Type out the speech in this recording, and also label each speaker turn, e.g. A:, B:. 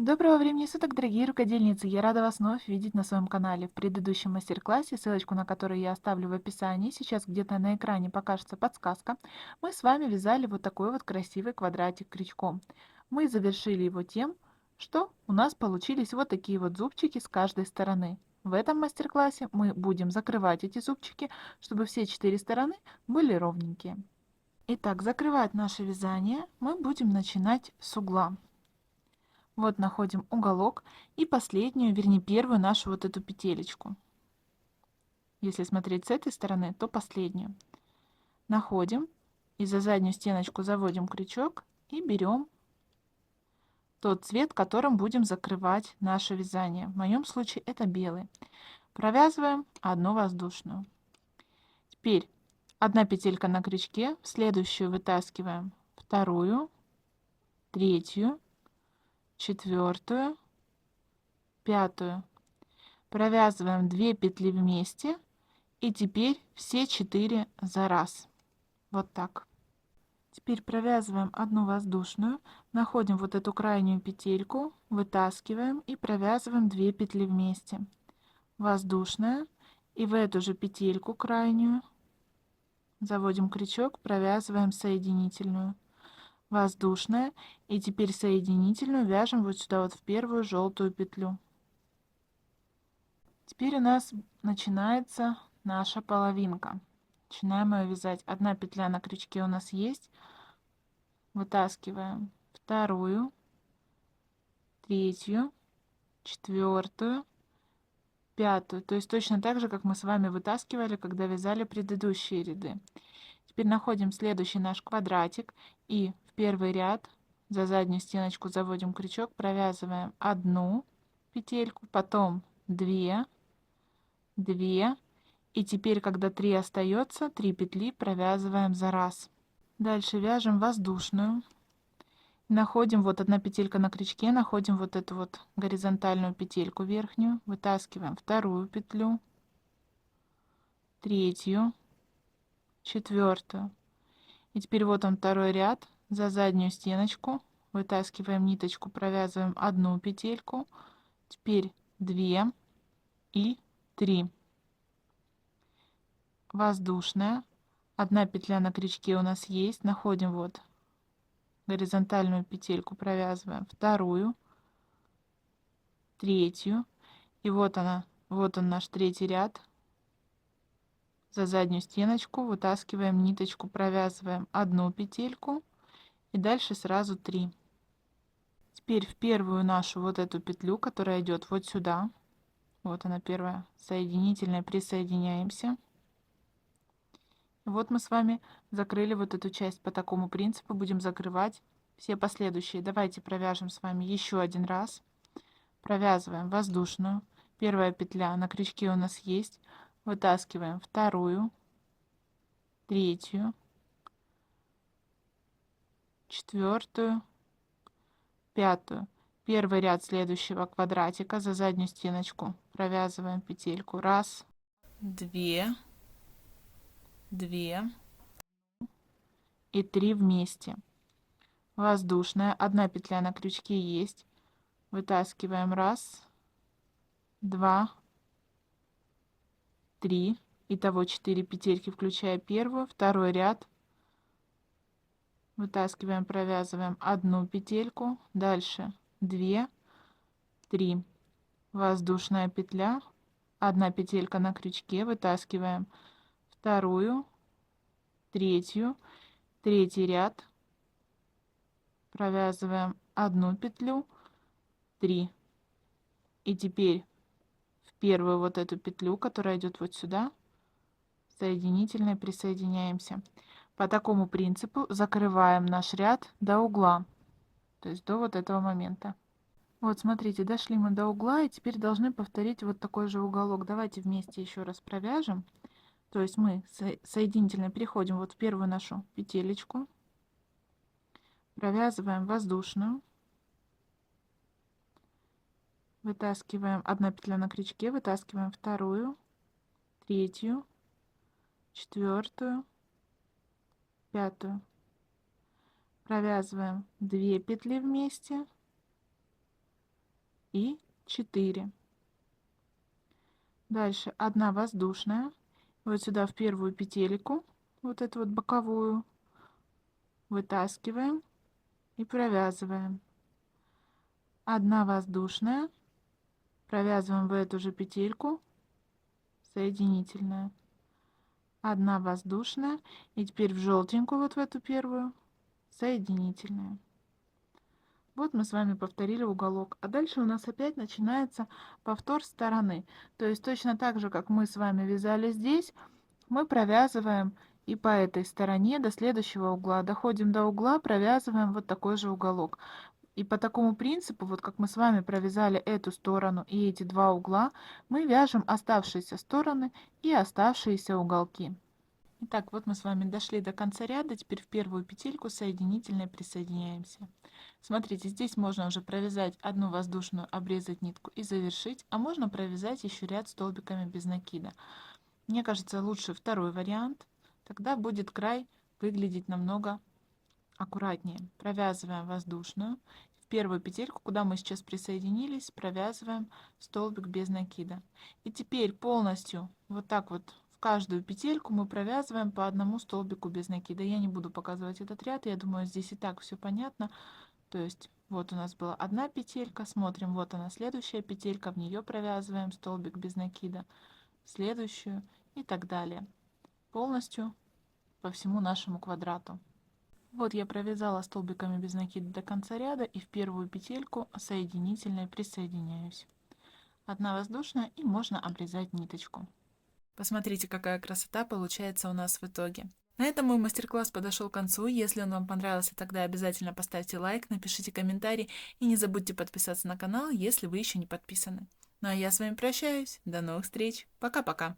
A: Доброго времени суток, дорогие рукодельницы! Я рада вас вновь видеть на своем канале. В предыдущем мастер-классе, ссылочку на который я оставлю в описании, сейчас где-то на экране покажется подсказка, мы с вами вязали вот такой вот красивый квадратик крючком. Мы завершили его тем, что у нас получились вот такие вот зубчики с каждой стороны. В этом мастер-классе мы будем закрывать эти зубчики, чтобы все 4 стороны были ровненькие. Итак, закрывать наше вязание мы будем начинать с угла. Вот находим уголок и последнюю, вернее первую нашу вот эту петелечку. Если смотреть с этой стороны, то последнюю. Находим и за заднюю стеночку заводим крючок и берем тот цвет, которым будем закрывать наше вязание. В моем случае это белый. Провязываем одну воздушную. Теперь одна петелька на крючке, в следующую вытаскиваем вторую, третью, четвертую, пятую. Провязываем 2 петли вместе и теперь все 4 за раз. Вот так. Теперь провязываем одну воздушную, находим вот эту крайнюю петельку, вытаскиваем и провязываем 2 петли вместе. Воздушная, и в эту же петельку крайнюю заводим крючок, провязываем соединительную. Воздушная, и теперь соединительную вяжем вот сюда вот в первую желтую петлю. Теперь у нас начинается наша половинка. Начинаем ее вязать. Одна петля на крючке у нас есть. Вытаскиваем вторую, третью, четвертую, пятую. То есть точно так же, как мы с вами вытаскивали, когда вязали предыдущие ряды. Теперь находим следующий наш квадратик и в первый ряд за заднюю стеночку заводим крючок, провязываем одну петельку, потом 2, 2. И теперь, когда 3 остается, 3 петли провязываем за раз. Дальше вяжем воздушную. Находим вот одна петелька на крючке, находим вот эту вот горизонтальную петельку верхнюю, вытаскиваем вторую петлю, третью, четвертую. И теперь вот он второй ряд, за заднюю стеночку вытаскиваем ниточку, провязываем одну петельку, теперь 2 и 3. Воздушная. Одна петля на крючке у нас есть, находим вот горизонтальную петельку, провязываем вторую, третью, и вот она, вот он наш третий ряд. За заднюю стеночку вытаскиваем ниточку, провязываем одну петельку и дальше сразу 3. Теперь в первую нашу вот эту петлю, которая идет вот сюда, вот она первая соединительная, присоединяемся. Вот мы с вами закрыли вот эту часть. По такому принципу будем закрывать все последующие. Давайте провяжем с вами еще один раз. Провязываем воздушную. Первая петля на крючке у нас есть. Вытаскиваем вторую, третью, четвертую, пятую. Первый ряд следующего квадратика за заднюю стеночку провязываем петельку. Раз, две, две и 3 вместе. Воздушная. Одна петля на крючке есть. Вытаскиваем раз, два, 3. Итого 4 петельки, включая первую. Второй ряд. Вытаскиваем, провязываем одну петельку. Дальше 2, 3. Воздушная петля. Одна петелька на крючке. Вытаскиваем вторую, третью, третий ряд. Провязываем одну петлю, 3. И теперь в первую вот эту петлю, которая идет вот сюда, соединительной присоединяемся. По такому принципу закрываем наш ряд до угла, то есть до вот этого момента. Вот смотрите, дошли мы до угла и теперь должны повторить вот такой же уголок. Давайте вместе еще раз провяжем. То есть мы соединительно переходим вот в первую нашу петелечку, провязываем воздушную, вытаскиваем одна петля на крючке, вытаскиваем вторую, третью, четвертую, пятую. Провязываем 2 петли вместе, и 4. Дальше 1 воздушная. Вот сюда в первую петельку, вот эту вот боковую, вытаскиваем и провязываем. 1 воздушная, провязываем в эту же петельку, соединительная. 1 воздушная, и теперь в желтенькую, вот в эту первую, соединительная. Вот мы с вами повторили уголок. А дальше у нас опять начинается повтор стороны. То есть точно так же, как мы с вами вязали здесь, мы провязываем и по этой стороне до следующего угла. Доходим до угла, провязываем вот такой же уголок. И по такому принципу, вот как мы с вами провязали эту сторону и эти два угла, мы вяжем оставшиеся стороны и оставшиеся уголки. Итак, вот мы с вами дошли до конца ряда. Теперь в первую петельку соединительной присоединяемся. Смотрите, здесь можно уже провязать одну воздушную, обрезать нитку и завершить, а можно провязать еще ряд столбиками без накида. Мне кажется, лучше второй вариант. Тогда будет край выглядеть намного аккуратнее. Провязываем воздушную. В первую петельку, куда мы сейчас присоединились, провязываем столбик без накида. И теперь полностью вот так вот в каждую петельку мы провязываем по одному столбику без накида. Я не буду показывать этот ряд, я думаю, здесь и так все понятно. То есть вот у нас была одна петелька, смотрим, вот она следующая петелька, в нее провязываем столбик без накида, следующую и так далее. Полностью по всему нашему квадрату. Вот я провязала столбиками без накида до конца ряда и в первую петельку соединительной присоединяюсь. 1 воздушная и можно обрезать ниточку. Посмотрите, какая красота получается у нас в итоге. На этом мой мастер-класс подошел к концу. Если он вам понравился, тогда обязательно поставьте лайк, напишите комментарий и не забудьте подписаться на канал, если вы еще не подписаны. Ну а я с вами прощаюсь. До новых встреч. Пока-пока.